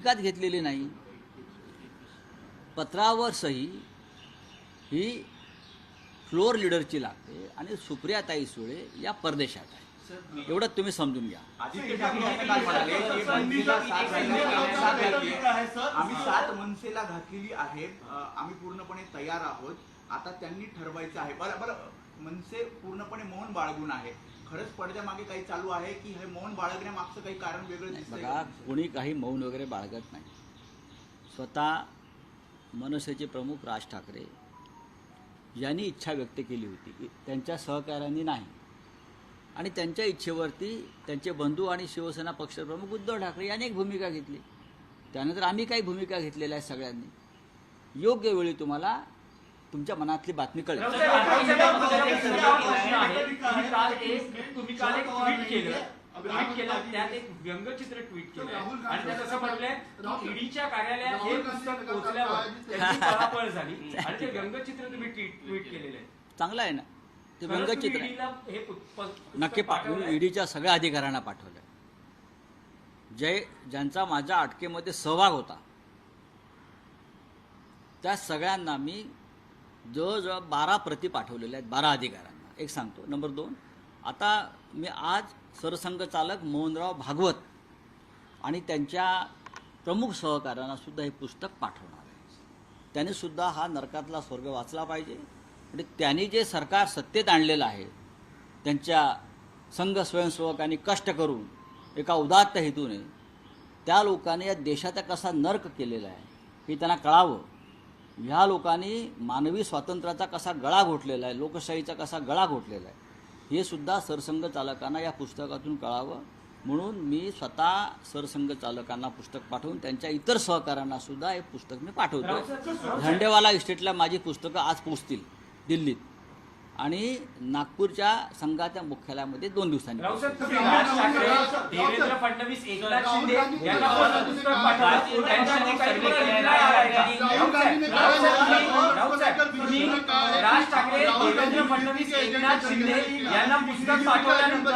विकत घेतलेली नाही. पत्रावर सही ही फ्लोअर लीडरची लागते आणि सुप्रियाताई सुळे या परदेशात आहे. एवढं तुम्ही समजून घ्या. आदित्य ठाकरे असं काल म्हणाले की मनसेला आम्ही साथ मनसेला घातलेली आहे, आम्ही पूर्णपणे तयार आहोत, आता त्यांनी ठरवायचं आहे. बरं, मनसे पूर्णपणे मौन बाळगून आहे. खरंच पडद्या मागे काही चालू आहे की हे मौन बाळगण्यामागचं काही कारण वेगळं दिसतंय? बघा, कोणी काही मौन वगैरे बाळगत नाही. स्वतः मनसेचे प्रमुख राज ठाकरे यांनी इच्छा व्यक्त केली होती की त्यांच्या सहकार्यांनी नाही, आणि त्यांच्या इच्छेवरती त्यांचे बंधू आणि शिवसेना पक्षप्रमुख उद्धव ठाकरे यांनी एक भूमिका घेतली. त्यानंतर आम्ही काही भूमिका घेतलेल्या आहेत सगळ्यांनी. योग्य वेळी तुम्हाला तुमच्या मनातली बातमी कळेल. तुम्ही काल एक ट्विट केलं, त्यात एक व्यंगचित्र ट्विट केलं आणि त्यात असं म्हटलंय की ईडीच्या कार्यालयात हे पुस्तक पोहोचल्यावर त्यांची पळापळ झाली आणि ते व्यंगचित्र तुम्ही ट्विट केलेलं आहे. चांगलं आहे ना ते व्यंगचित्र. नक्की पाठवून ईडीच्या सगळ्या अधिकाऱ्यांना पाठवलं. ज्यांचा माझ्या अटकेमध्ये सहभाग होता त्या सगळ्यांना मी जवळजवळ 12 प्रती पाठवलेल्या आहेत, 12 अधिकाऱ्यांना. एक सांगतो. नंबर 2, आता मी आज सरसंघचालक मोहनराव भागवत आणि त्यांच्या प्रमुख सहकाऱ्यांना सुद्धा हे पुस्तक पाठवणार आहे. त्यांनी सुद्धा हा नरकातला स्वर्ग वाचला पाहिजे. म्हणजे त्यांनी जे सरकार सत्तेत आणलेलं आहे, त्यांच्या संघ स्वयंसेवकांनी कष्ट करून एका उदात्त हेतूने त्या लोकांनी या देशाचा कसा नर्क केलेला आहे हे त्यांना कळावं. ह्या लोकांनी मानवी स्वातंत्र्याचा कसा गळा घोटलेला आहे, लोकशाहीचा कसा गळा घोटलेला आहे, हे सुद्धा सरसंघ चालकांना या पुस्तकातून कळावं. म्हणून मी स्वतः सरसंघ चालकांना पुस्तक पाठवून त्यांच्या इतर सहकाऱ्यांना सुद्धा हे पुस्तक मी पाठवतो. झंडेवाला इस्टेटला माझी पुस्तकं आज पोचतील दिल्लीत आणि नागपूरच्या संघाच्या मुख्यालयामध्ये 2 दिवसांनी. देवेंद्र फडणवीस, एकनाथ शिंदे यांना पुस्तक पाठवल्यानंतर